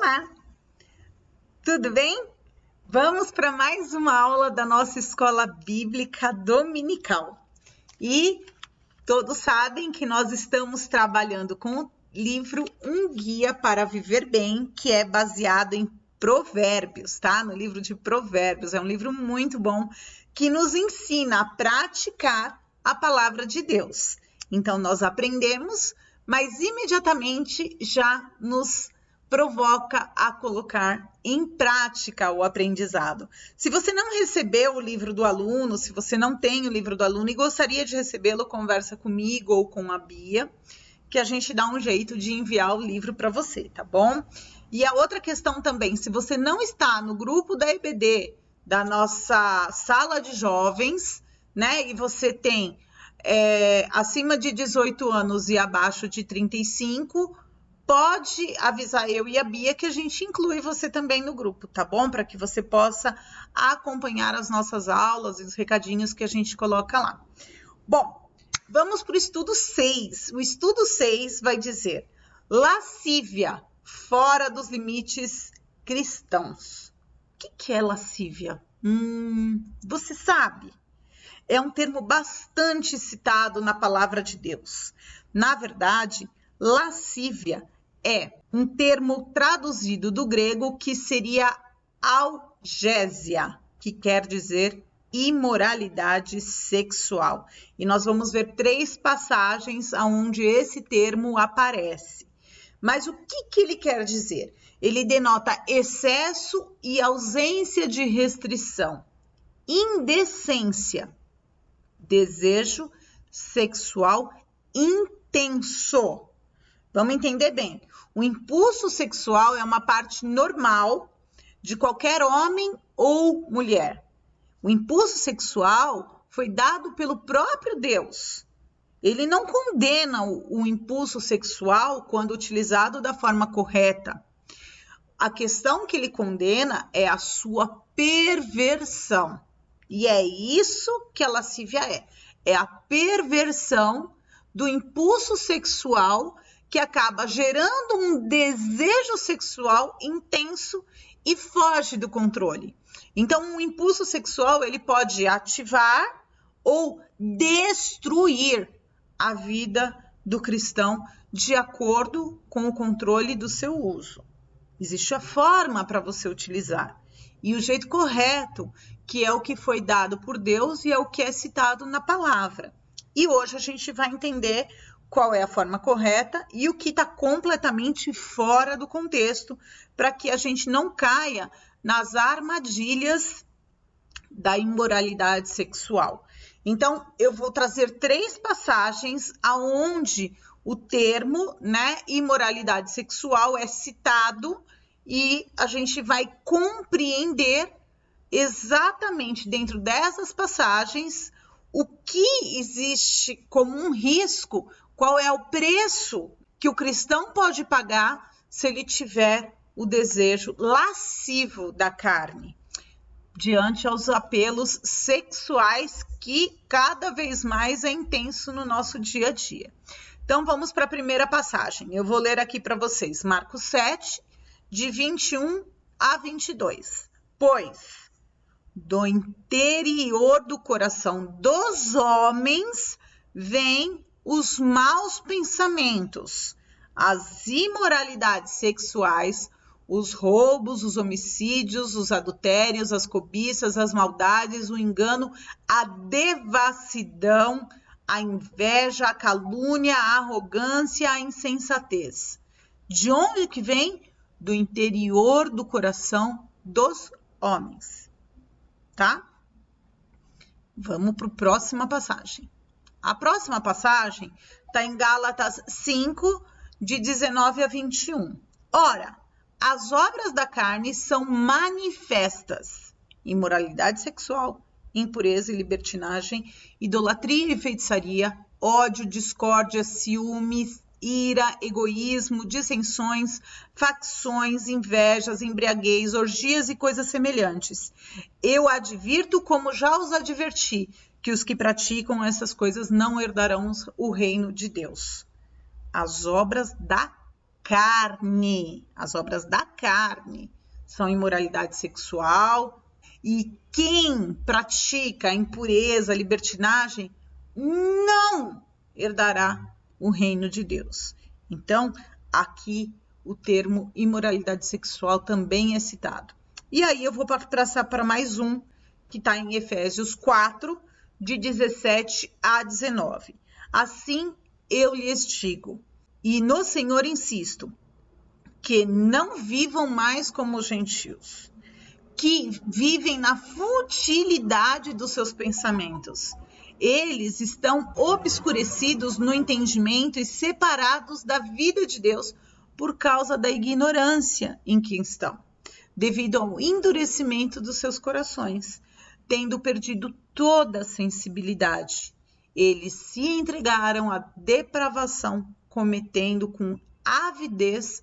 Olá, tudo bem? Vamos para mais uma aula da nossa escola bíblica dominical. E todos sabem que nós estamos trabalhando com o livro Um Guia para Viver Bem, que é baseado em Provérbios, tá? No livro de Provérbios. É um livro muito bom que nos ensina a praticar a palavra de Deus. Então, nós aprendemos, mas imediatamente já nos provoca a colocar em prática o aprendizado. Se você não recebeu o livro do aluno, se você não tem o livro do aluno e gostaria de recebê-lo, conversa comigo ou com a Bia, que a gente dá um jeito de enviar o livro para você, tá bom? E a outra questão também, se você não está no grupo da EBD, da nossa sala de jovens, né, e você tem acima de 18 anos e abaixo de 35, pode avisar eu e a Bia que a gente inclui você também no grupo, tá bom? Para que você possa acompanhar as nossas aulas e os recadinhos que a gente coloca lá. Bom, vamos para o estudo 6. O estudo 6 vai dizer lascívia, fora dos limites cristãos. O que é lascívia? Você sabe? É um termo bastante citado na palavra de Deus. Na verdade, lascívia é um termo traduzido do grego que seria algésia, que quer dizer imoralidade sexual. E nós vamos ver 3 passagens onde esse termo aparece. Mas o que ele quer dizer? Ele denota excesso e ausência de restrição, indecência, desejo sexual intenso. Vamos entender bem. O impulso sexual é uma parte normal de qualquer homem ou mulher. O impulso sexual foi dado pelo próprio Deus. Ele não condena o impulso sexual quando utilizado da forma correta. A questão que ele condena é a sua perversão. E é isso que a lascívia é. É a perversão do impulso sexual que acaba gerando um desejo sexual intenso e foge do controle. Então, o impulso sexual ele pode ativar ou destruir a vida do cristão de acordo com o controle do seu uso. Existe a forma para você utilizar e o jeito correto, que é o que foi dado por Deus e é o que é citado na palavra. E hoje a gente vai entender qual é a forma correta e o que está completamente fora do contexto, para que a gente não caia nas armadilhas da imoralidade sexual. Então, eu vou trazer 3 passagens aonde o termo, né, imoralidade sexual é citado e a gente vai compreender exatamente dentro dessas passagens o que existe como um risco, qual é o preço que o cristão pode pagar se ele tiver o desejo lascivo da carne, diante aos apelos sexuais que cada vez mais é intenso no nosso dia a dia. Então, vamos para a primeira passagem. Eu vou ler aqui para vocês, Marcos 7, de 21 a 22. Pois do interior do coração dos homens vêm os maus pensamentos, as imoralidades sexuais, os roubos, os homicídios, os adultérios, as cobiças, as maldades, o engano, a devassidão, a inveja, a calúnia, a arrogância, a insensatez. De onde que vem? Do interior do coração dos homens. Tá? Vamos para a próxima passagem. A próxima passagem está em Gálatas 5, de 19 a 21. Ora, as obras da carne são manifestas: imoralidade sexual, impureza e libertinagem, idolatria e feitiçaria, ódio, discórdia, ciúmes, ira, egoísmo, dissensões, facções, invejas, embriaguez, orgias e coisas semelhantes. Eu advirto, como já os adverti, que os que praticam essas coisas não herdarão o reino de Deus. As obras da carne. As obras da carne são imoralidade sexual. E quem pratica a impureza, a libertinagem, não herdará o reino de Deus. Então, aqui o termo imoralidade sexual também é citado. E aí eu vou passar para mais um, que está em Efésios 4, de 17 a 19. Assim eu lhes digo, e no Senhor insisto, que não vivam mais como os gentios, que vivem na futilidade dos seus pensamentos. Eles estão obscurecidos no entendimento e separados da vida de Deus por causa da ignorância em que estão, devido ao endurecimento dos seus corações, tendo perdido toda a sensibilidade. Eles se entregaram à depravação, cometendo com avidez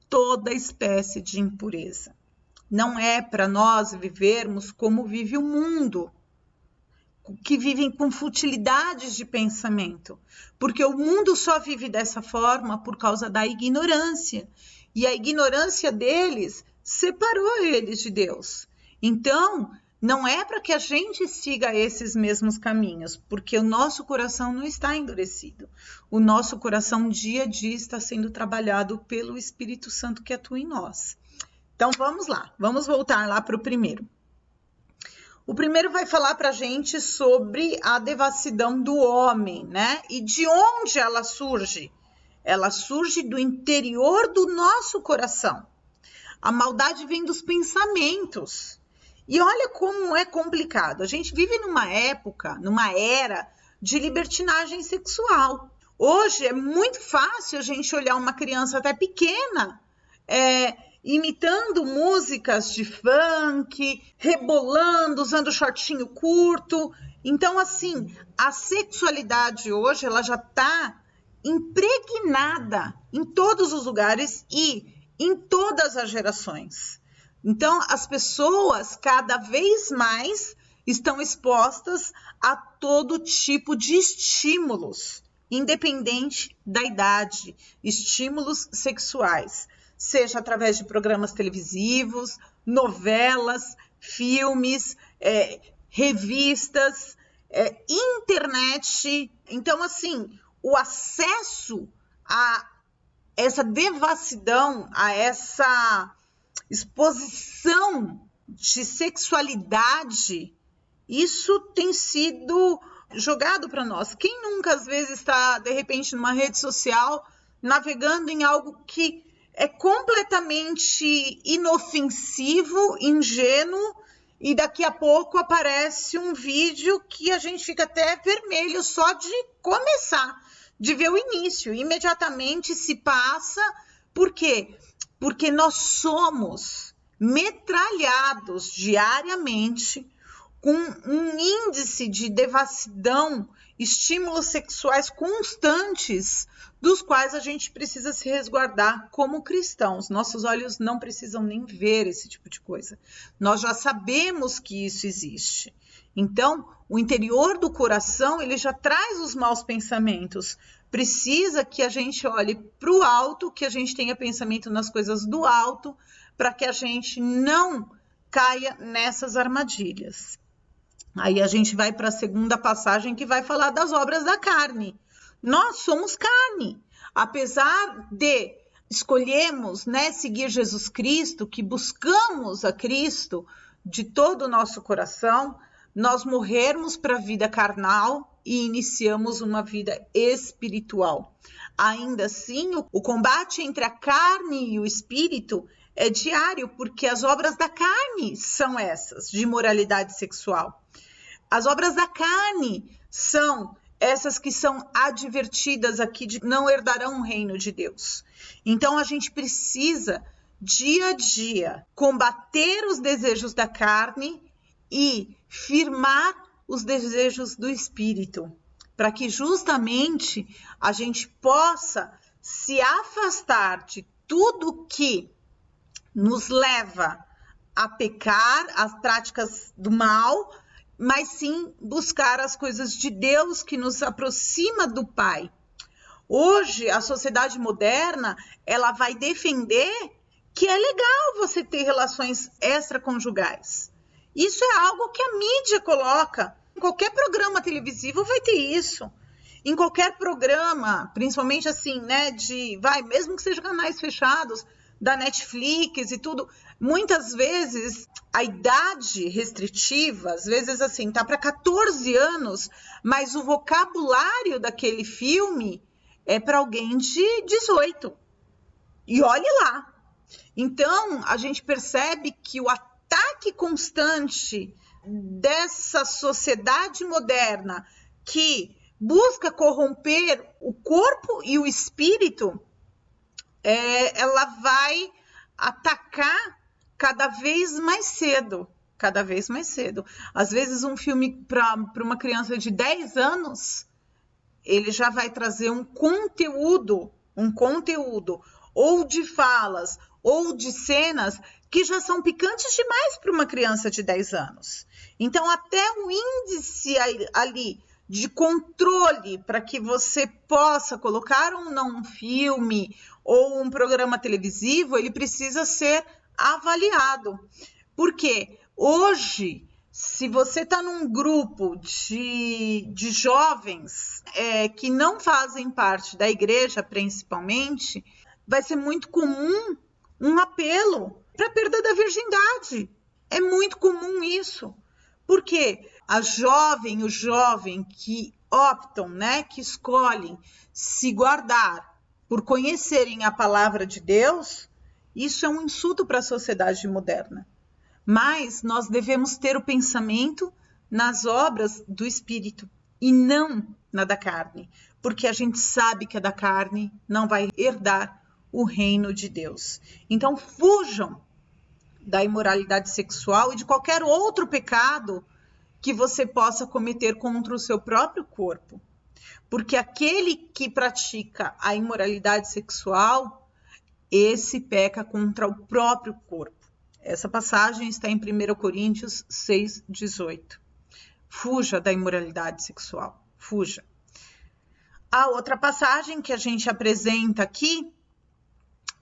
toda espécie de impureza. Não é para nós vivermos como vive o mundo, que vivem com futilidades de pensamento, porque o mundo só vive dessa forma por causa da ignorância, e a ignorância deles separou eles de Deus. Então, não é para que a gente siga esses mesmos caminhos, porque o nosso coração não está endurecido. O nosso coração dia a dia está sendo trabalhado pelo Espírito Santo que atua em nós. Então, vamos lá. Vamos voltar lá para o primeiro. O primeiro vai falar para a gente sobre a devassidão do homem, né? E de onde ela surge? Ela surge do interior do nosso coração. A maldade vem dos pensamentos. E olha como é complicado. A gente vive numa época, numa era de libertinagem sexual. Hoje é muito fácil a gente olhar uma criança até pequena, imitando músicas de funk, rebolando, usando shortinho curto. Então, assim, a sexualidade hoje ela já está impregnada em todos os lugares e em todas as gerações. Então, as pessoas cada vez mais estão expostas a todo tipo de estímulos, independente da idade, estímulos sexuais, seja através de programas televisivos, novelas, filmes, revistas, internet. Então, assim, o acesso a essa devassidão, a essa exposição de sexualidade, isso tem sido jogado para nós. Quem nunca, às vezes, está, de repente, numa rede social, navegando em algo que é completamente inofensivo, ingênuo, e daqui a pouco aparece um vídeo que a gente fica até vermelho só de começar, de ver o início. Imediatamente se passa. Por quê? Porque nós somos metralhados diariamente com um índice de devassidão, estímulos sexuais constantes, dos quais a gente precisa se resguardar como cristãos. Nossos olhos não precisam nem ver esse tipo de coisa. Nós já sabemos que isso existe. Então, o interior do coração, ele já traz os maus pensamentos. Precisa que a gente olhe para o alto, que a gente tenha pensamento nas coisas do alto, para que a gente não caia nessas armadilhas. Aí a gente vai para a segunda passagem, que vai falar das obras da carne. Nós somos carne. Apesar de escolhermos, seguir Jesus Cristo, que buscamos a Cristo de todo o nosso coração, nós morrermos para a vida carnal e iniciamos uma vida espiritual. Ainda assim, o combate entre a carne e o espírito é diário, porque as obras da carne são essas, de imoralidade sexual. As obras da carne são essas que são advertidas aqui de não herdarão o reino de Deus. Então, a gente precisa, dia a dia, combater os desejos da carne e firmar os desejos do espírito, para que justamente a gente possa se afastar de tudo que nos leva a pecar, as práticas do mal, mas sim buscar as coisas de Deus que nos aproxima do Pai. Hoje, a sociedade moderna, ela vai defender que é legal você ter relações extraconjugais. Isso é algo que a mídia coloca. Em qualquer programa televisivo vai ter isso. Em qualquer programa, principalmente assim, né, mesmo que sejam canais fechados, da Netflix e tudo, muitas vezes a idade restritiva, às vezes assim, tá para 14 anos, mas o vocabulário daquele filme é para alguém de 18. E olhe lá. Então, a gente percebe que o ataque constante dessa sociedade moderna que busca corromper o corpo e o espírito, ela vai atacar cada vez mais cedo. Às vezes, um filme para uma criança de 10 anos, ele já vai trazer um conteúdo, ou de falas, ou de cenas que já são picantes demais para uma criança de 10 anos. Então, até o índice ali de controle para que você possa colocar ou não um filme ou um programa televisivo, ele precisa ser avaliado. Porque hoje, se você está num grupo de jovens que não fazem parte da igreja, principalmente, vai ser muito comum um apelo para a perda da virgindade. É muito comum isso. Porque o jovem que optam, né, que escolhem se guardar por conhecerem a palavra de Deus, isso é um insulto para a sociedade moderna. Mas nós devemos ter o pensamento nas obras do Espírito e não na da carne, porque a gente sabe que a da carne não vai herdar o reino de Deus. Então fujam da imoralidade sexual e de qualquer outro pecado que você possa cometer contra o seu próprio corpo. Porque aquele que pratica a imoralidade sexual, esse peca contra o próprio corpo. Essa passagem está em 1 Coríntios 6:18. Fuja da imoralidade sexual, fuja. A outra passagem que a gente apresenta aqui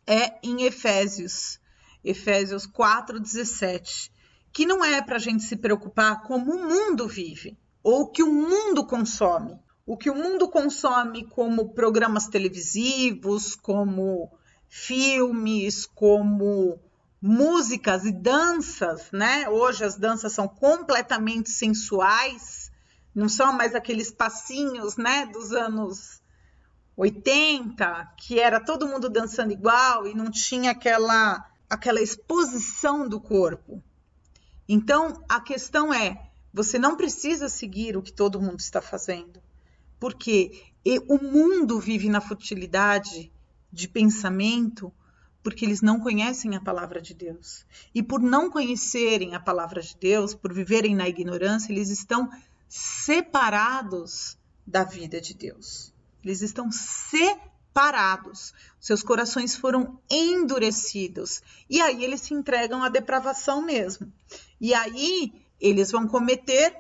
é em Efésios 4:17, que não é para a gente se preocupar como o mundo vive, ou o que o mundo consome. O que o mundo consome como programas televisivos, como filmes, como músicas e danças, né? Hoje as danças são completamente sensuais, não são mais aqueles passinhos, né, dos anos 80, que era todo mundo dançando igual e não tinha aquela exposição do corpo. Então, a questão é, você não precisa seguir o que todo mundo está fazendo, porque o mundo vive na futilidade de pensamento, porque eles não conhecem a palavra de Deus. E por não conhecerem a palavra de Deus, por viverem na ignorância, eles estão separados da vida de Deus. Eles estão separados. Seus corações foram endurecidos. E aí eles se entregam à depravação mesmo. E aí eles vão cometer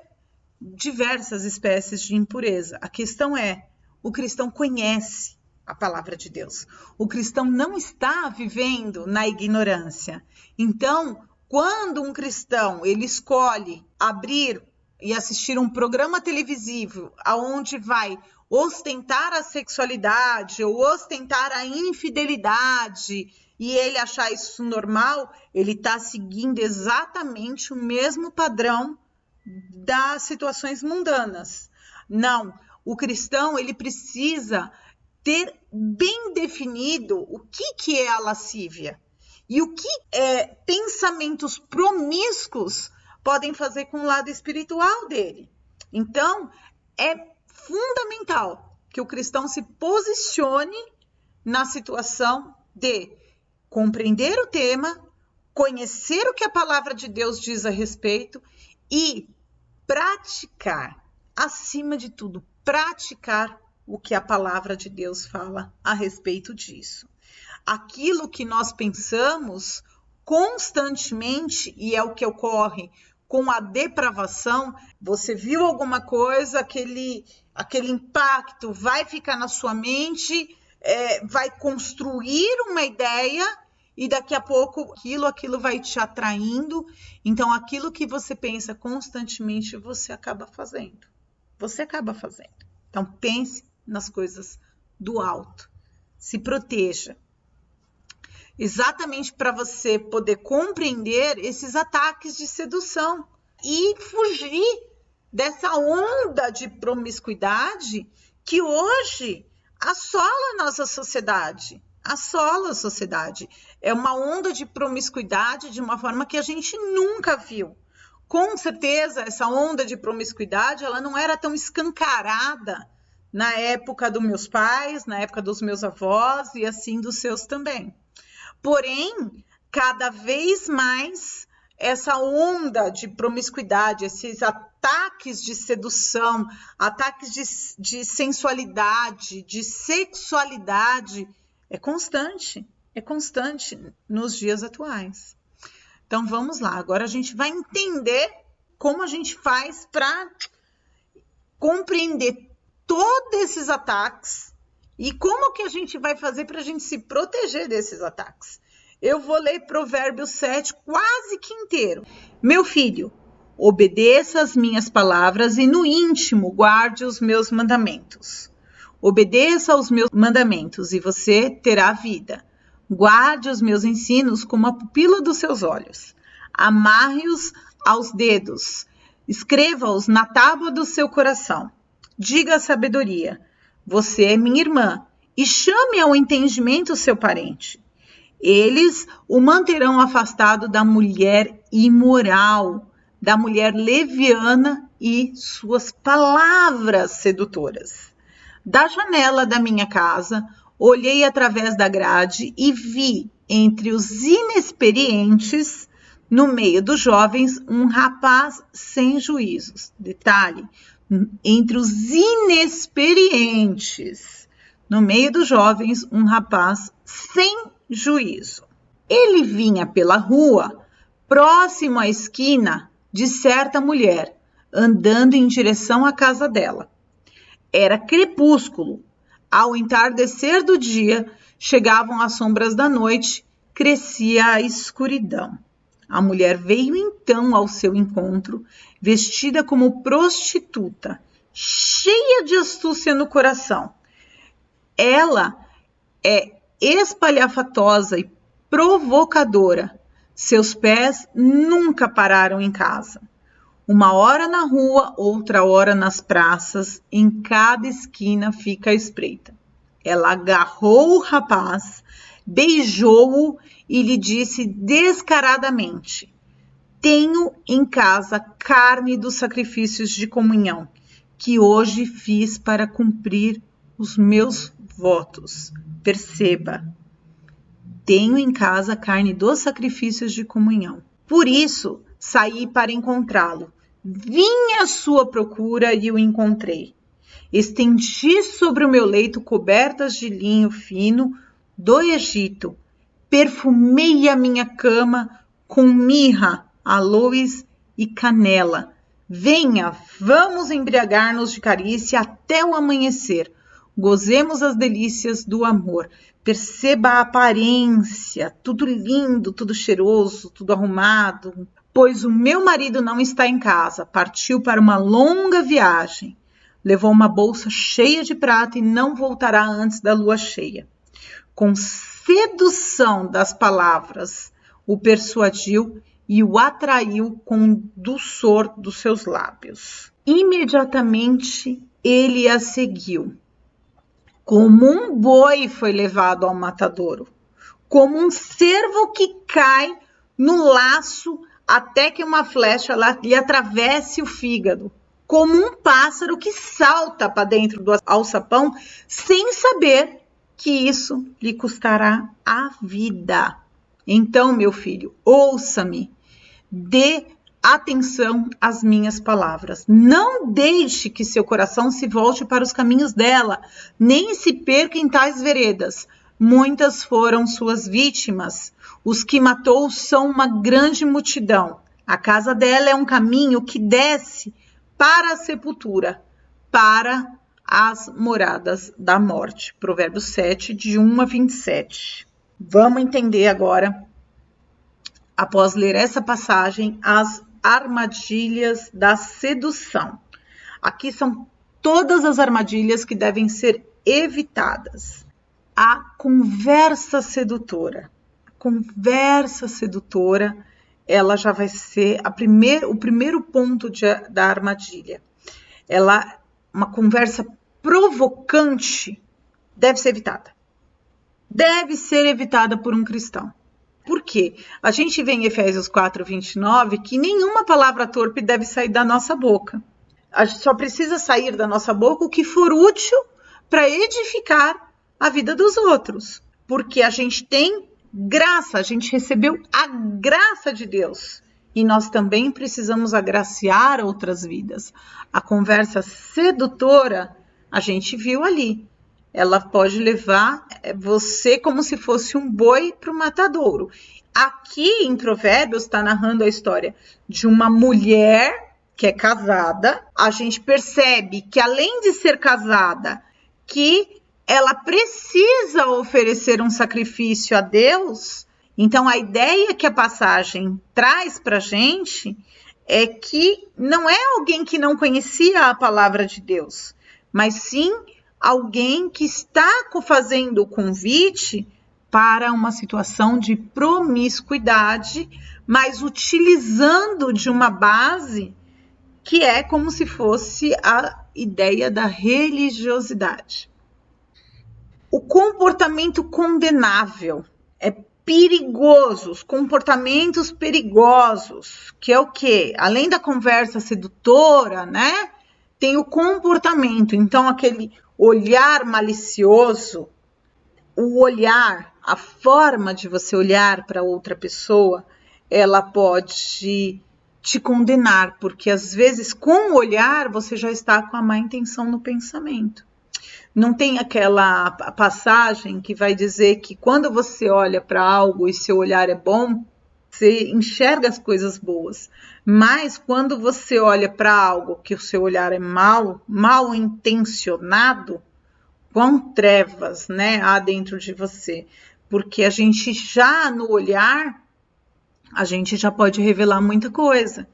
diversas espécies de impureza. A questão é, o cristão conhece a palavra de Deus. O cristão não está vivendo na ignorância. Então, quando um cristão ele escolhe abrir e assistir um programa televisivo aonde vai ostentar a sexualidade ou ostentar a infidelidade e ele achar isso normal, ele está seguindo exatamente o mesmo padrão das situações mundanas. Não, o cristão ele precisa ter bem definido o que é a lascívia e o que pensamentos promíscuos podem fazer com o lado espiritual dele. Então, é fundamental que o cristão se posicione na situação de compreender o tema, conhecer o que a palavra de Deus diz a respeito e praticar, acima de tudo, praticar o que a palavra de Deus fala a respeito disso. Aquilo que nós pensamos constantemente, e é o que ocorre com a depravação, você viu alguma coisa, aquele impacto vai ficar na sua mente, vai construir uma ideia e daqui a pouco aquilo vai te atraindo. Então, aquilo que você pensa constantemente, você acaba fazendo. Então, pense nas coisas do alto. Se proteja. Exatamente para você poder compreender esses ataques de sedução e fugir dessa onda de promiscuidade que hoje assola a nossa sociedade. É uma onda de promiscuidade de uma forma que a gente nunca viu. Com certeza, essa onda de promiscuidade, ela não era tão escancarada na época dos meus pais, na época dos meus avós e assim dos seus também. Porém, cada vez mais, essa onda de promiscuidade, esses ataques de sedução, ataques de sensualidade, de sexualidade, é constante nos dias atuais. Então, vamos lá. Agora a gente vai entender como a gente faz para compreender todos esses ataques e como que a gente vai fazer para a gente se proteger desses ataques. Eu vou ler Provérbios 7 quase que inteiro. Meu filho, obedeça as minhas palavras e no íntimo guarde os meus mandamentos. Obedeça aos meus mandamentos e você terá vida. Guarde os meus ensinos como a pupila dos seus olhos. Amarre-os aos dedos. Escreva-os na tábua do seu coração. Diga a sabedoria, você é minha irmã, e chame ao entendimento seu parente. Eles o manterão afastado da mulher imoral, da mulher leviana e suas palavras sedutoras. Da janela da minha casa, olhei através da grade e vi entre os inexperientes, no meio dos jovens, um rapaz sem juízos. Detalhe, entre os inexperientes, no meio dos jovens, um rapaz sem juízo. Ele vinha pela rua, próximo à esquina de certa mulher, andando em direção à casa dela. Era crepúsculo. Ao entardecer do dia, chegavam as sombras da noite, crescia a escuridão. A mulher veio então ao seu encontro, vestida como prostituta, cheia de astúcia no coração. Ela é espalhafatosa e provocadora. Seus pés nunca pararam em casa. Uma hora na rua, outra hora nas praças, em cada esquina fica a espreita. Ela agarrou o rapaz, beijou-o e lhe disse descaradamente: tenho em casa carne dos sacrifícios de comunhão, que hoje fiz para cumprir os meus votos. Perceba, tenho em casa carne dos sacrifícios de comunhão. Por isso, saí para encontrá-lo. Vim à sua procura e o encontrei. Estendi sobre o meu leito cobertas de linho fino do Egito. Perfumei a minha cama com mirra, aloes e canela. Venha, vamos embriagar-nos de carícia até o amanhecer. Gozemos as delícias do amor. Perceba a aparência, tudo lindo, tudo cheiroso, tudo arrumado. Pois o meu marido não está em casa, partiu para uma longa viagem. Levou uma bolsa cheia de prata e não voltará antes da lua cheia. Com sedução das palavras, o persuadiu e o atraiu com o dulçor dos seus lábios. Imediatamente ele a seguiu. Como um boi foi levado ao matadouro, como um cervo que cai no laço até que uma flecha lhe atravesse o fígado, como um pássaro que salta para dentro do alçapão sem saber que isso lhe custará a vida. Então, meu filho, ouça-me, dê atenção às minhas palavras. Não deixe que seu coração se volte para os caminhos dela, nem se perca em tais veredas. Muitas foram suas vítimas. Os que matou são uma grande multidão. A casa dela é um caminho que desce para a sepultura, para as moradas da morte. Provérbios 7, de 1 a 27. Vamos entender agora, após ler essa passagem, as armadilhas da sedução. Aqui são todas as armadilhas que devem ser evitadas. A conversa sedutora. A conversa sedutora, ela já vai ser o primeiro ponto da armadilha. Uma conversa provocante deve ser evitada. Deve ser evitada por um cristão. Por quê? A gente vê em Efésios 4, 29 que nenhuma palavra torpe deve sair da nossa boca. A gente só precisa sair da nossa boca o que for útil para edificar a vida dos outros. Porque a gente tem graça, a gente recebeu a graça de Deus. E nós também precisamos agraciar outras vidas. A conversa sedutora, a gente viu ali. Ela pode levar você como se fosse um boi para o matadouro. Aqui em Provérbios está narrando a história de uma mulher que é casada. A gente percebe que além de ser casada, que ela precisa oferecer um sacrifício a Deus. Então a ideia que a passagem traz para a gente é que não é alguém que não conhecia a palavra de Deus, mas sim alguém que está fazendo o convite para uma situação de promiscuidade, mas utilizando de uma base que é como se fosse a ideia da religiosidade. O comportamento condenável é perigoso, os comportamentos perigosos, que é o quê? Além da conversa sedutora, né? Tem o comportamento, então aquele olhar malicioso, o olhar, a forma de você olhar para outra pessoa, ela pode te condenar, porque às vezes com o olhar você já está com a má intenção no pensamento. Não tem aquela passagem que vai dizer que quando você olha para algo e seu olhar é bom, você enxerga as coisas boas. Mas quando você olha para algo que o seu olhar é mal intencionado, com trevas, né, há dentro de você. Porque a gente já no olhar, a gente já pode revelar muita coisa.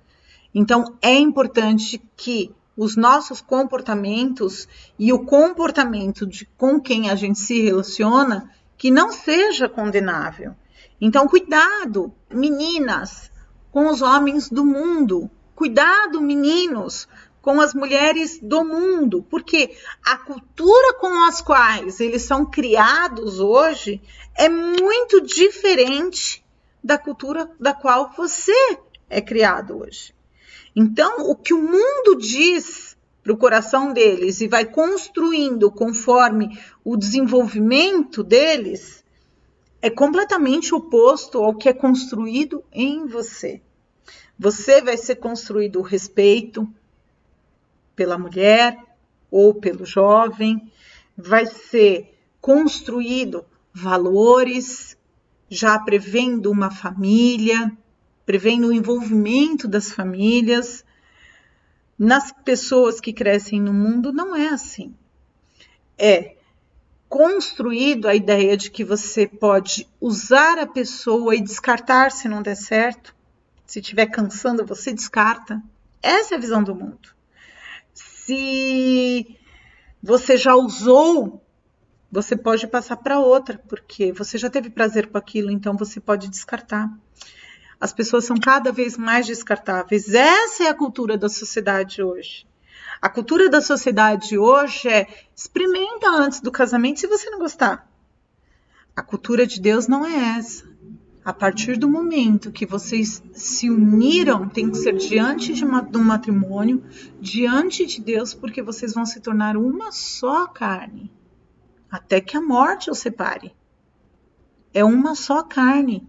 Então é importante que os nossos comportamentos e o comportamento com quem a gente se relaciona, que não seja condenável. Então, cuidado, meninas, com os homens do mundo. Cuidado, meninos, com as mulheres do mundo. Porque a cultura com as quais eles são criados hoje é muito diferente da cultura da qual você é criado hoje. Então, o que o mundo diz para o coração deles e vai construindo conforme o desenvolvimento deles é completamente oposto ao que é construído em você. Você vai ser construído o respeito pela mulher ou pelo jovem, vai ser construído valores, já prevendo uma família, prevendo o envolvimento das famílias. Nas pessoas que crescem no mundo não é assim. É construído a ideia de que você pode usar a pessoa e descartar se não der certo. Se estiver cansando, você descarta. Essa é a visão do mundo. Se você já usou, você pode passar para outra, porque você já teve prazer com aquilo, então você pode descartar. As pessoas são cada vez mais descartáveis. Essa é a cultura da sociedade hoje. A cultura da sociedade hoje é experimenta antes do casamento se você não gostar. A cultura de Deus não é essa. A partir do momento que vocês se uniram, tem que ser diante de um matrimônio, diante de Deus, porque vocês vão se tornar uma só carne. Até que a morte os separe. É uma só carne.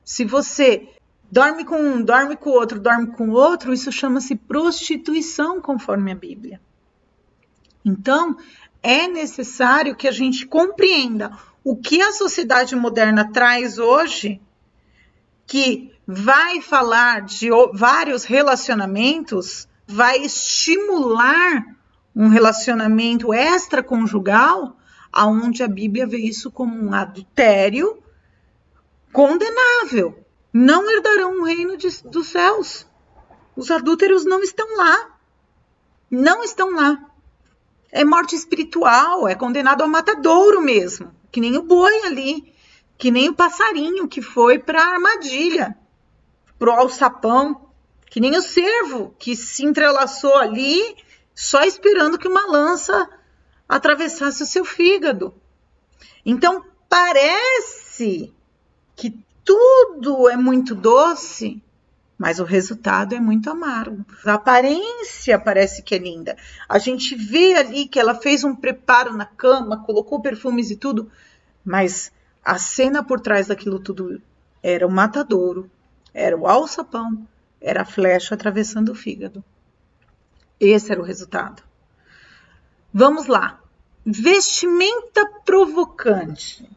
Se você dorme com um, dorme com o outro, isso chama-se prostituição, conforme a Bíblia. Então, é necessário que a gente compreenda o que a sociedade moderna traz hoje, que vai falar de vários relacionamentos, vai estimular um relacionamento extraconjugal, aonde a Bíblia vê isso como um adultério condenável. Não herdarão o reino dos céus. Os adúlteros não estão lá. Não estão lá. É morte espiritual, é condenado ao matadouro mesmo. Que nem o boi ali, que nem o passarinho que foi para a armadilha, para o alçapão, que nem o cervo que se entrelaçou ali, só esperando que uma lança atravessasse o seu fígado. Então, parece que tudo é muito doce, mas o resultado é muito amargo. A aparência parece que é linda. A gente vê ali que ela fez um preparo na cama, colocou perfumes e tudo, mas a cena por trás daquilo tudo era o matadouro, era o alçapão, era a flecha atravessando o fígado. Esse era o resultado. Vamos lá. Vestimenta provocante.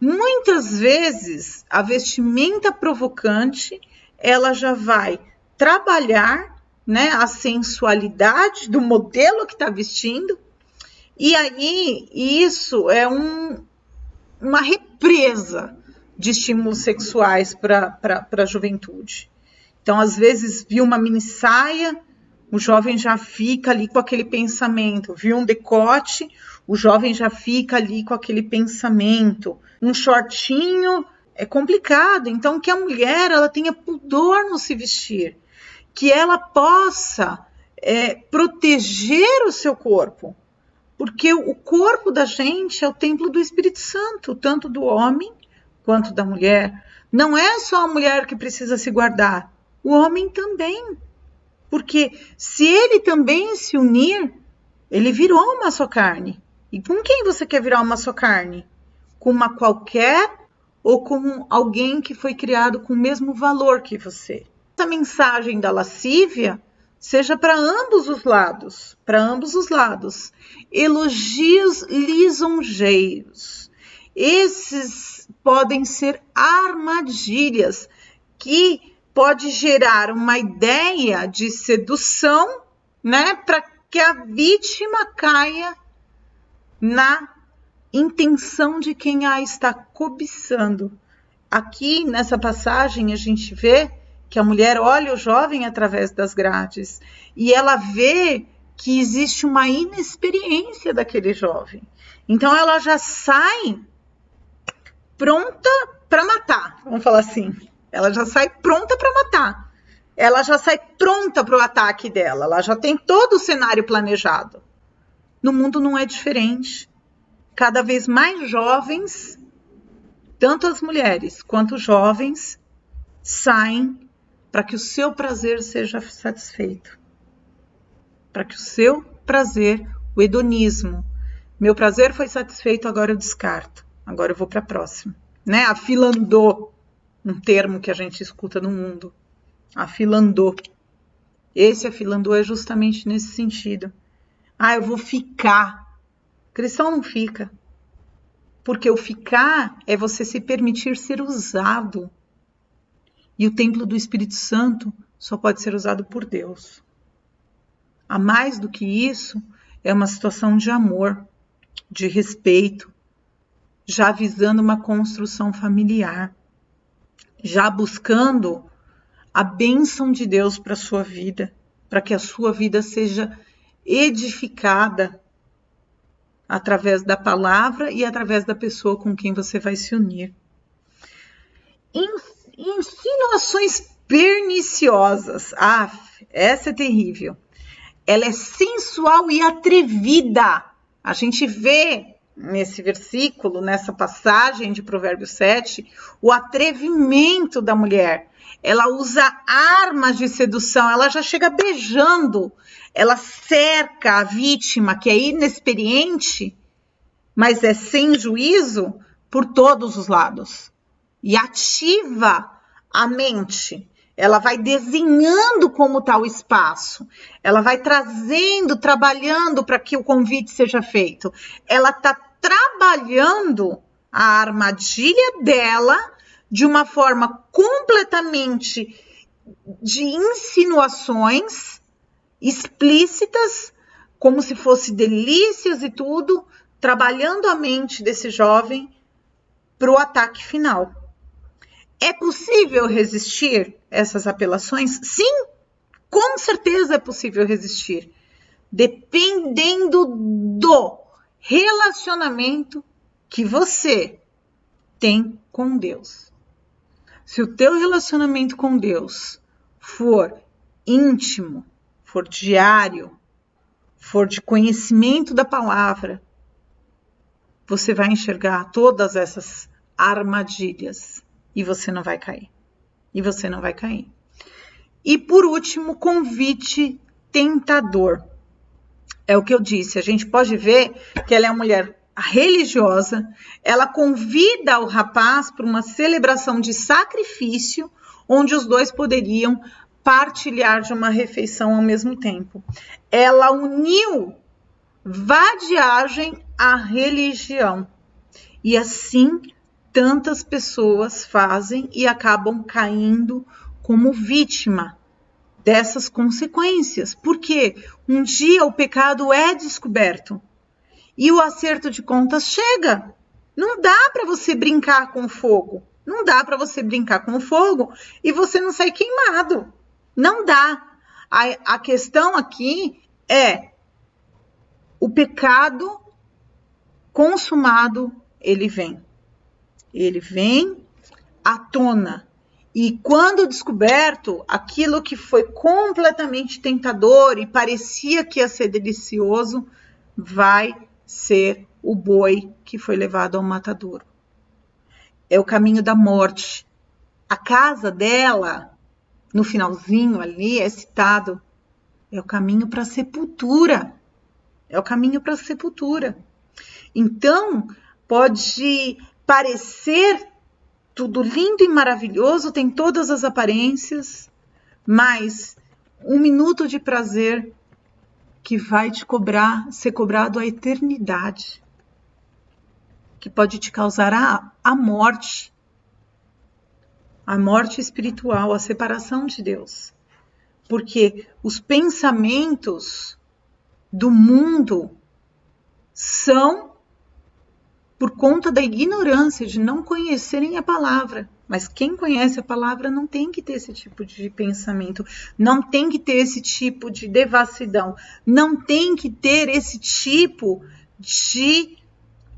Muitas vezes, a vestimenta provocante, ela já vai trabalhar, né, a sensualidade do modelo que está vestindo, e aí isso é uma represa de estímulos sexuais para a juventude. Então, às vezes, viu uma mini saia, o jovem já fica ali com aquele pensamento. Viu um decote, o jovem já fica ali com aquele pensamento. Um shortinho é complicado. Então, que a mulher ela tenha pudor no se vestir. Que ela possa proteger o seu corpo. Porque o corpo da gente é o templo do Espírito Santo, tanto do homem quanto da mulher. Não é só a mulher que precisa se guardar, o homem também. Porque se ele também se unir, ele virou uma só carne. E com quem você quer virar uma só carne? Com uma qualquer ou com alguém que foi criado com o mesmo valor que você? Essa mensagem da lascívia seja para ambos os lados, Elogios lisonjeiros. Esses podem ser armadilhas que pode gerar uma ideia de sedução, né, para que a vítima caia na intenção de quem a está cobiçando. Aqui nessa passagem a gente vê que a mulher olha o jovem através das grades e ela vê que existe uma inexperiência daquele jovem. Então ela já sai pronta para matar, vamos falar assim. Ela já sai pronta para matar. Ela já sai pronta para o ataque dela. Ela já tem todo o cenário planejado. No mundo não é diferente. Cada vez mais jovens, tanto as mulheres quanto os jovens, saem para que o seu prazer seja satisfeito. Para que o seu prazer, o hedonismo. Meu prazer foi satisfeito, agora eu descarto. Agora eu vou para a próxima. Né? A filandô. Um termo que a gente escuta no mundo. Afilandô. Esse afilandô é justamente nesse sentido. Eu vou ficar. Cristão não fica. Porque o ficar é você se permitir ser usado. E o templo do Espírito Santo só pode ser usado por Deus. A mais do que isso, é uma situação de amor, de respeito, já visando uma construção familiar. Já buscando a bênção de Deus para a sua vida, para que a sua vida seja edificada através da palavra e através da pessoa com quem você vai se unir. Insinuações perniciosas. Essa é terrível. Ela é sensual e atrevida. A gente vê nesse versículo, nessa passagem de Provérbios 7, o atrevimento da mulher. Ela usa armas de sedução, ela já chega beijando, ela cerca a vítima, que é inexperiente, mas é sem juízo, por todos os lados. E ativa a mente. Ela vai desenhando como está o espaço. Ela vai trazendo, trabalhando para que o convite seja feito. Ela está trabalhando a armadilha dela de uma forma completamente de insinuações explícitas, como se fosse delícias e tudo, trabalhando a mente desse jovem para o ataque final. É possível resistir essas apelações? Sim, com certeza é possível resistir, dependendo do relacionamento que você tem com Deus. Se o teu relacionamento com Deus for íntimo, for diário, for de conhecimento da palavra, você vai enxergar todas essas armadilhas e você não vai cair. E você não vai cair. E por último, convite tentador. É o que eu disse, a gente pode ver que ela é uma mulher religiosa, ela convida o rapaz para uma celebração de sacrifício, onde os dois poderiam partilhar de uma refeição ao mesmo tempo. Ela uniu vadiagem à religião. E assim, tantas pessoas fazem e acabam caindo como vítima dessas consequências. Porque um dia o pecado é descoberto e o acerto de contas chega. Não dá para você brincar com fogo. Não dá para você brincar com fogo e você não sair queimado. Não dá. A questão aqui é o pecado consumado, ele vem. Ele vem à tona. E quando descoberto, aquilo que foi completamente tentador e parecia que ia ser delicioso, vai ser o boi que foi levado ao matadouro. É o caminho da morte. A casa dela, no finalzinho ali, é citado, é o caminho para a sepultura. É o caminho para a sepultura. Então, pode parecer tudo lindo e maravilhoso, tem todas as aparências, mas um minuto de prazer que vai te ser cobrado a eternidade, que pode te causar a morte espiritual, a separação de Deus. Porque os pensamentos do mundo são por conta da ignorância, de não conhecerem a palavra. Mas quem conhece a palavra não tem que ter esse tipo de pensamento, não tem que ter esse tipo de devassidão, não tem que ter esse tipo de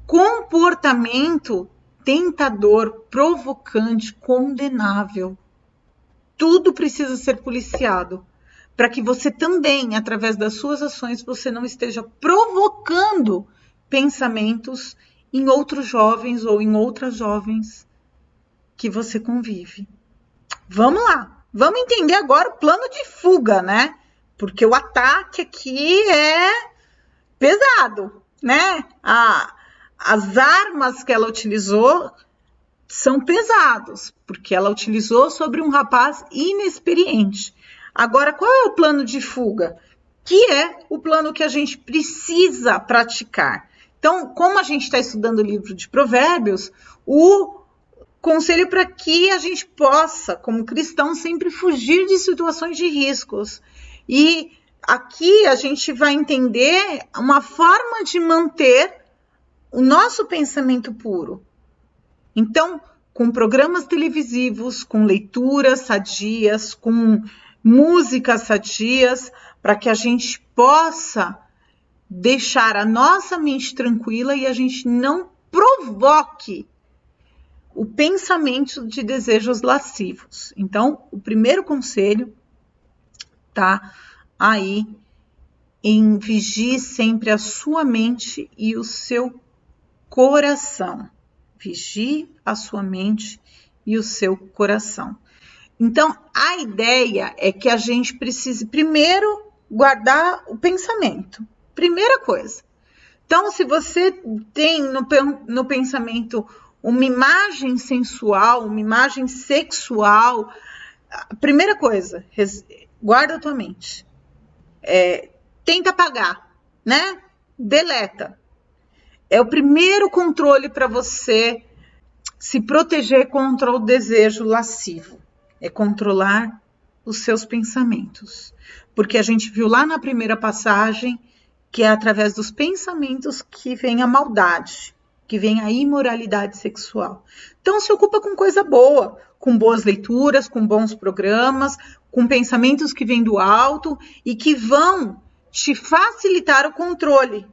comportamento tentador, provocante, condenável. Tudo precisa ser policiado, para que você também, através das suas ações, você não esteja provocando pensamentos em outros jovens ou em outras jovens que você convive. Vamos lá, vamos entender agora o plano de fuga, né? Porque o ataque aqui é pesado, né? As armas que ela utilizou são pesados, porque ela utilizou sobre um rapaz inexperiente. Agora, qual é o plano de fuga? Que é o plano que a gente precisa praticar. Então, como a gente está estudando o livro de Provérbios, o conselho para que a gente possa, como cristão, sempre fugir de situações de riscos. E aqui a gente vai entender uma forma de manter o nosso pensamento puro. Então, com programas televisivos, com leituras sadias, com músicas sadias, para que a gente possa deixar a nossa mente tranquila e a gente não provoque o pensamento de desejos lascivos. Então, o primeiro conselho tá aí em vigie sempre a sua mente e o seu coração. Vigie a sua mente e o seu coração. Então, a ideia é que a gente precise primeiro guardar o pensamento. Primeira coisa. Então, se você tem no pensamento uma imagem sensual, uma imagem sexual, a primeira coisa, guarda a tua mente. Tenta apagar, né? Deleta. É o primeiro controle para você Se proteger contra o desejo lascivo é controlar os seus pensamentos. Porque a gente viu lá na primeira passagem que é através dos pensamentos que vem a maldade, que vem a imoralidade sexual. Então, se ocupa com coisa boa, com boas leituras, com bons programas, com pensamentos que vêm do alto e que vão te facilitar o controle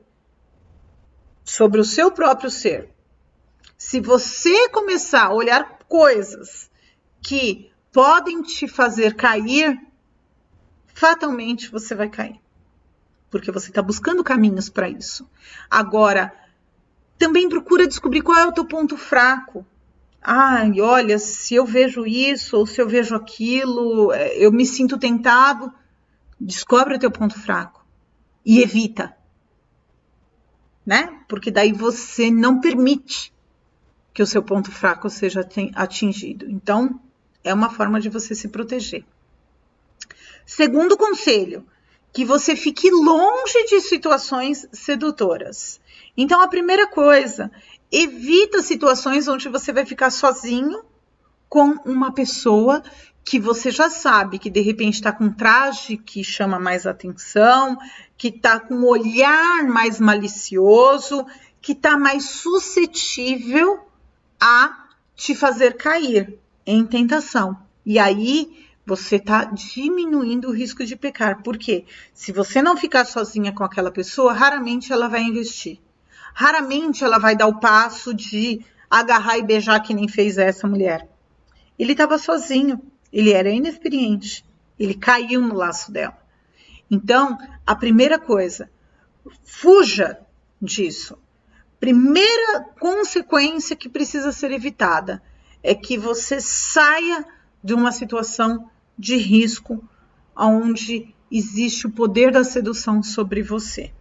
sobre o seu próprio ser. Se você começar a olhar coisas que podem te fazer cair, fatalmente você vai cair. Porque você está buscando caminhos para isso. Agora, também procura descobrir qual é o teu ponto fraco. Ai, olha, se eu vejo isso ou se eu vejo aquilo, eu me sinto tentado. Descobre o teu ponto fraco e evita, né? Porque daí você não permite que o seu ponto fraco seja atingido. Então, é uma forma de você se proteger. Segundo conselho, que você fique longe de situações sedutoras. Então, a primeira coisa, evita situações onde você vai ficar sozinho com uma pessoa que você já sabe que de repente está com um traje que chama mais atenção, que está com um olhar mais malicioso, que está mais suscetível a te fazer cair em tentação. E aí você está diminuindo o risco de pecar. Por quê? Se você não ficar sozinha com aquela pessoa, raramente ela vai investir. Raramente ela vai dar o passo de agarrar e beijar que nem fez essa mulher. Ele estava sozinho, ele era inexperiente, ele caiu no laço dela. Então, a primeira coisa, fuja disso. Primeira consequência que precisa ser evitada é que você saia de uma situação de risco onde existe o poder da sedução sobre você.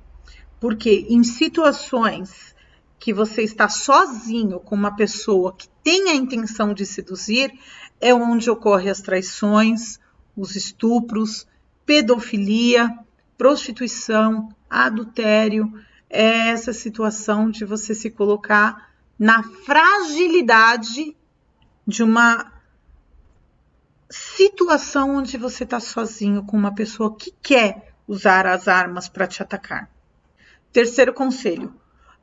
Porque em situações que você está sozinho com uma pessoa que tem a intenção de seduzir, é onde ocorrem as traições, os estupros, pedofilia, prostituição, adultério. É essa situação de você se colocar na fragilidade de uma situação onde você está sozinho com uma pessoa que quer usar as armas para te atacar. Terceiro conselho,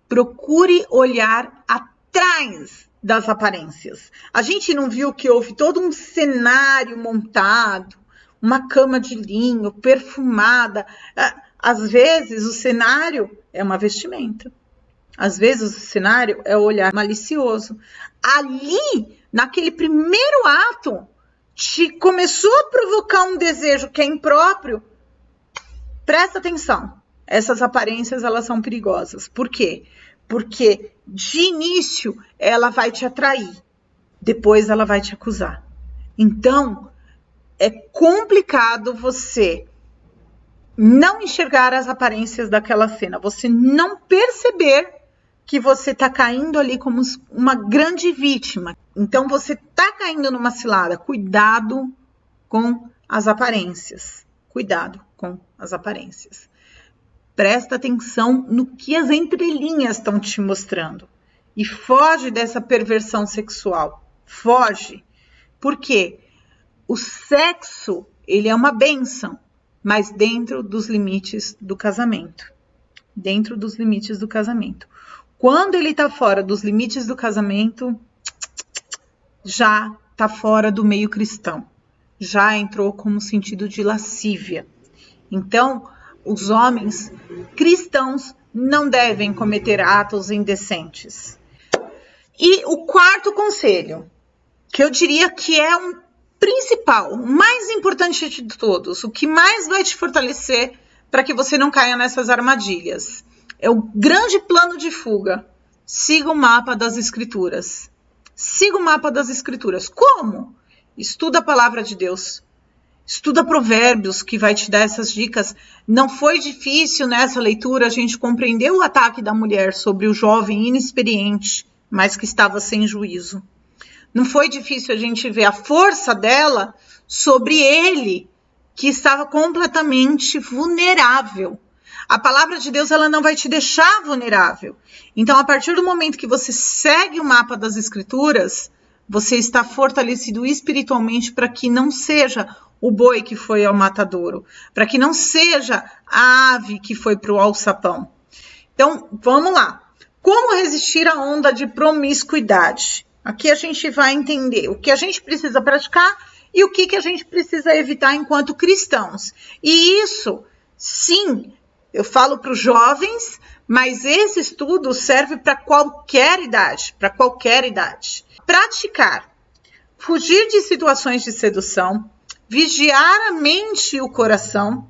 procure olhar atrás das aparências. A gente não viu que houve todo um cenário montado, uma cama de linho perfumada. Às vezes o cenário é uma vestimenta. Às vezes o cenário é o olhar malicioso. Ali, naquele primeiro ato, te começou a provocar um desejo que é impróprio. Presta atenção. Essas aparências, elas são perigosas. Por quê? Porque de início ela vai te atrair, depois ela vai te acusar. Então, é complicado você não enxergar as aparências daquela cena, você não perceber que você está caindo ali como uma grande vítima. Então, você está caindo numa cilada. Cuidado com as aparências. Cuidado com as aparências. Presta atenção no que as entrelinhas estão te mostrando. E foge dessa perversão sexual. Foge. Por quê? O sexo, ele é uma bênção, mas dentro dos limites do casamento. Dentro dos limites do casamento. Quando ele está fora dos limites do casamento, já está fora do meio cristão. Já entrou como sentido de lascívia. Então, os homens cristãos não devem cometer atos indecentes. E o quarto conselho, que eu diria que é um principal, o mais importante de todos, o que mais vai te fortalecer para que você não caia nessas armadilhas, é o grande plano de fuga. Siga o mapa das Escrituras. Siga o mapa das Escrituras. Como? Estuda a palavra de Deus. Estuda Provérbios, que vai te dar essas dicas. Não foi difícil nessa leitura a gente compreender o ataque da mulher sobre o jovem inexperiente, mas que estava sem juízo. Não foi difícil a gente ver a força dela sobre ele, que estava completamente vulnerável. A palavra de Deus, ela não vai te deixar vulnerável. Então, a partir do momento que você segue o mapa das Escrituras, você está fortalecido espiritualmente para que não seja o boi que foi ao matadouro, para que não seja a ave que foi para o alçapão. Então, vamos lá. Como resistir à onda de promiscuidade? Aqui a gente vai entender o que a gente precisa praticar e o que a gente precisa evitar enquanto cristãos. E isso, sim, eu falo para os jovens, mas esse estudo serve para qualquer idade, Praticar, fugir de situações de sedução, vigiar a mente e o coração,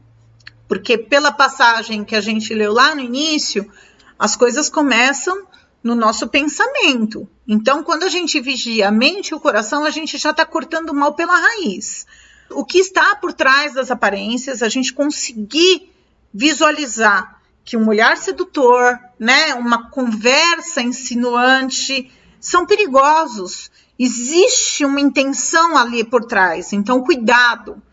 porque pela passagem que a gente leu lá no início, as coisas começam no nosso pensamento. Então, quando a gente vigia a mente e o coração, a gente já está cortando o mal pela raiz. O que está por trás das aparências, a gente conseguir visualizar que um olhar sedutor, né, uma conversa insinuante, são perigosos. Existe uma intenção ali por trás, então cuidado.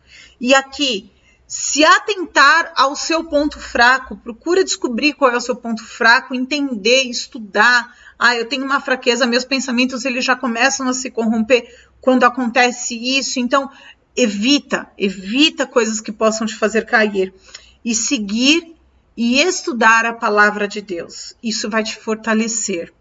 E aqui, se atentar ao seu ponto fraco, procura descobrir qual é o seu ponto fraco, entender, estudar. Eu tenho uma fraqueza, meus pensamentos eles já começam a se corromper quando acontece isso. Então, evita coisas que possam te fazer cair. E seguir e estudar a palavra de Deus. Isso vai te fortalecer.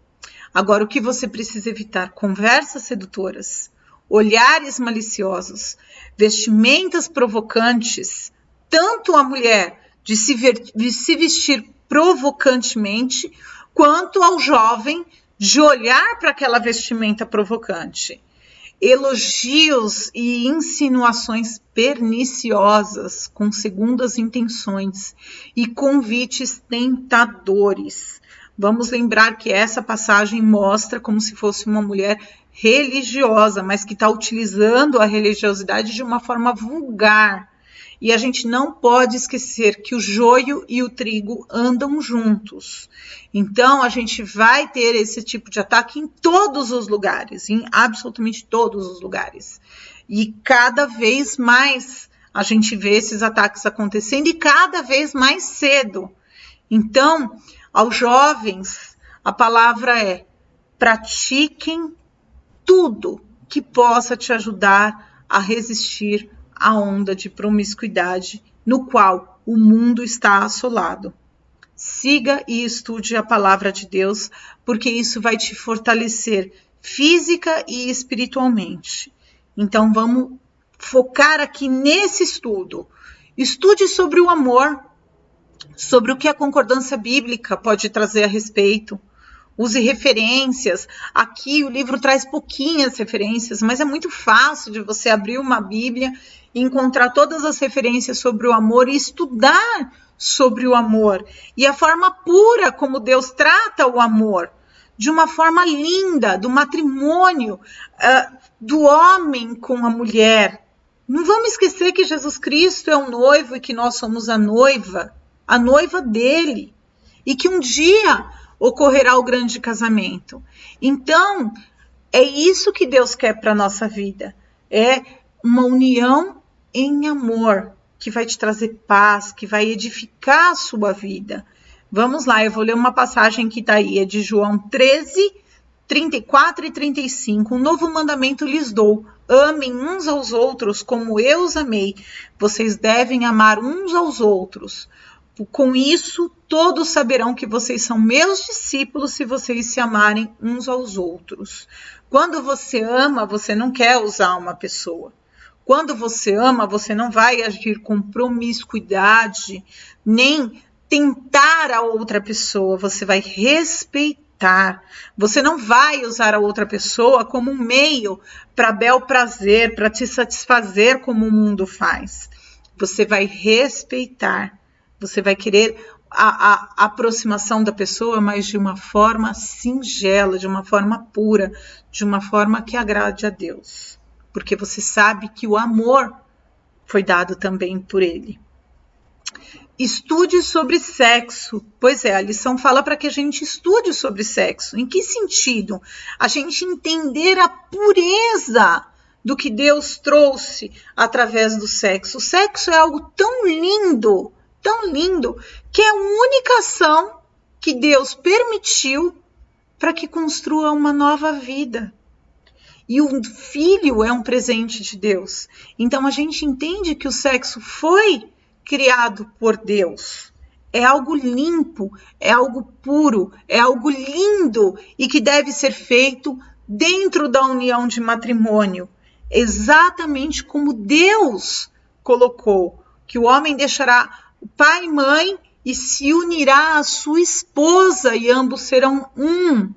Agora, o que você precisa evitar? Conversas sedutoras, olhares maliciosos, vestimentas provocantes, tanto a mulher de se vestir provocantemente, quanto ao jovem de olhar para aquela vestimenta provocante. Elogios e insinuações perniciosas, com segundas intenções, e convites tentadores. Vamos lembrar que essa passagem mostra como se fosse uma mulher religiosa, mas que está utilizando a religiosidade de uma forma vulgar. E a gente não pode esquecer que o joio e o trigo andam juntos. Então, a gente vai ter esse tipo de ataque em todos os lugares, em absolutamente todos os lugares. E cada vez mais a gente vê esses ataques acontecendo e cada vez mais cedo. Então, aos jovens, a palavra é: pratiquem tudo que possa te ajudar a resistir à onda de promiscuidade no qual o mundo está assolado. Siga e estude a palavra de Deus, porque isso vai te fortalecer física e espiritualmente. Então, vamos focar aqui nesse estudo. Estude sobre o amor, sobre o que a concordância bíblica pode trazer a respeito. Use referências. Aqui o livro traz pouquinhas referências, mas é muito fácil de você abrir uma Bíblia e encontrar todas as referências sobre o amor e estudar sobre o amor. E a forma pura como Deus trata o amor, de uma forma linda, do matrimônio, do homem com a mulher. Não vamos esquecer que Jesus Cristo é o noivo e que nós somos a noiva dele. E que um dia ocorrerá o grande casamento. Então, é isso que Deus quer para a nossa vida. É uma união em amor, que vai te trazer paz, que vai edificar a sua vida. Vamos lá, eu vou ler uma passagem que está aí, é de João 13, 34 e 35. Um novo mandamento lhes dou: amem uns aos outros como eu os amei. Vocês devem amar uns aos outros. Com isso, todos saberão que vocês são meus discípulos se vocês se amarem uns aos outros. Quando você ama, você não quer usar uma pessoa. Quando você ama, você não vai agir com promiscuidade, nem tentar a outra pessoa. Você vai respeitar. Você não vai usar a outra pessoa como um meio para bel prazer, para te satisfazer como o mundo faz. Você vai respeitar. Você vai querer a aproximação da pessoa, mas de uma forma singela, de uma forma pura, de uma forma que agrade a Deus. Porque você sabe que o amor foi dado também por Ele. Estude sobre sexo. Pois é, a lição fala para que a gente estude sobre sexo. Em que sentido? A gente entender a pureza do que Deus trouxe através do sexo. O sexo é algo tão lindo, tão lindo, que é a única ação que Deus permitiu para que construa uma nova vida. E o filho é um presente de Deus. Então a gente entende que o sexo foi criado por Deus. É algo limpo, é algo puro, é algo lindo e que deve ser feito dentro da união de matrimônio. Exatamente como Deus colocou, que o homem deixará o pai e mãe e se unirá à sua esposa e ambos serão um.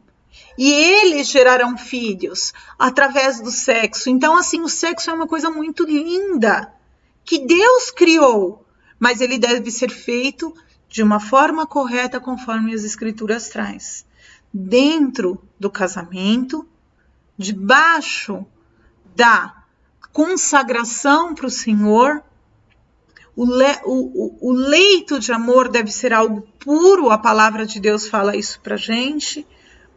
E eles gerarão filhos através do sexo. Então, assim, o sexo é uma coisa muito linda que Deus criou, mas ele deve ser feito de uma forma correta, conforme as Escrituras traz. Dentro do casamento, debaixo da consagração para o Senhor, o leito de amor deve ser algo puro, a palavra de Deus fala isso para a gente.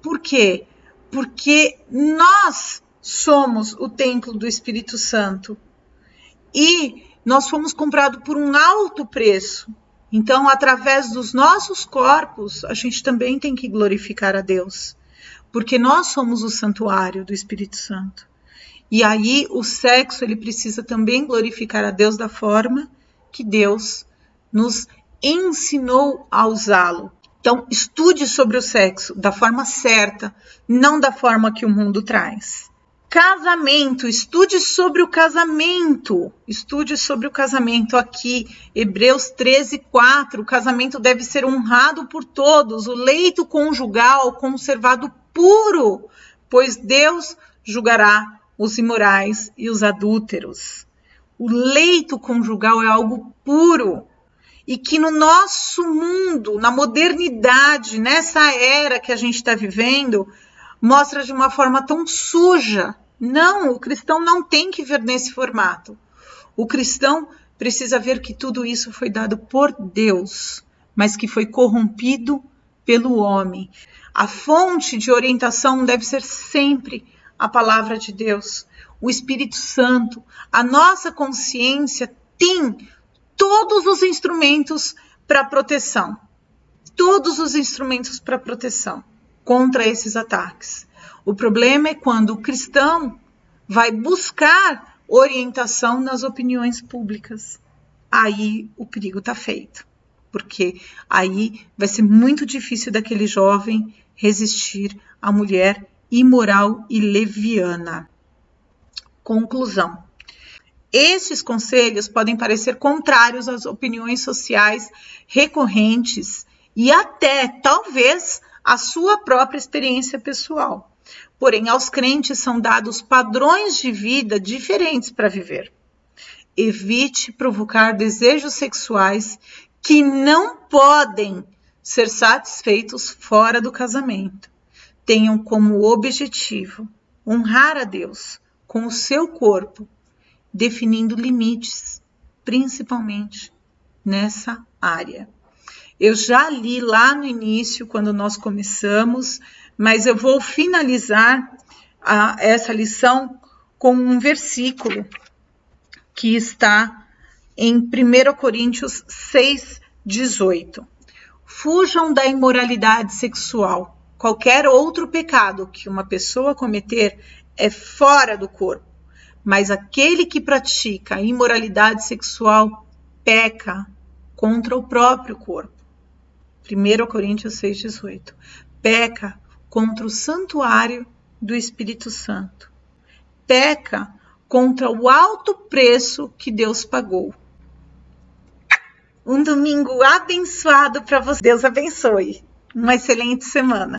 Por quê? Porque nós somos o templo do Espírito Santo e nós fomos comprados por um alto preço. Então, através dos nossos corpos, a gente também tem que glorificar a Deus, porque nós somos o santuário do Espírito Santo. E aí o sexo ele precisa também glorificar a Deus da forma que Deus nos ensinou a usá-lo. Então, estude sobre o sexo da forma certa, não da forma que o mundo traz. Casamento, estude sobre o casamento. Estude sobre o casamento aqui, Hebreus 13:4. O casamento deve ser honrado por todos, o leito conjugal conservado puro, pois Deus julgará os imorais e os adúlteros. O leito conjugal é algo puro. E que no nosso mundo, na modernidade, nessa era que a gente está vivendo, mostra de uma forma tão suja. Não, o cristão não tem que ver nesse formato. O cristão precisa ver que tudo isso foi dado por Deus, mas que foi corrompido pelo homem. A fonte de orientação deve ser sempre a palavra de Deus, o Espírito Santo. A nossa consciência tem todos os instrumentos para proteção. Todos os instrumentos para proteção contra esses ataques. O problema é quando o cristão vai buscar orientação nas opiniões públicas. Aí o perigo está feito. Porque aí vai ser muito difícil daquele jovem resistir à mulher imoral e leviana. Conclusão. Estes conselhos podem parecer contrários às opiniões sociais recorrentes e até, talvez, à sua própria experiência pessoal. Porém, aos crentes são dados padrões de vida diferentes para viver. Evite provocar desejos sexuais que não podem ser satisfeitos fora do casamento. Tenham como objetivo honrar a Deus com o seu corpo, definindo limites, principalmente nessa área. Eu já li lá no início, quando nós começamos, mas eu vou finalizar essa lição com um versículo que está em 1 Coríntios 6:18. Fujam da imoralidade sexual. Qualquer outro pecado que uma pessoa cometer é fora do corpo, mas aquele que pratica a imoralidade sexual peca contra o próprio corpo. 1 Coríntios 6:18. Peca contra o santuário do Espírito Santo. Peca contra o alto preço que Deus pagou. Um domingo abençoado para você. Deus abençoe. Uma excelente semana.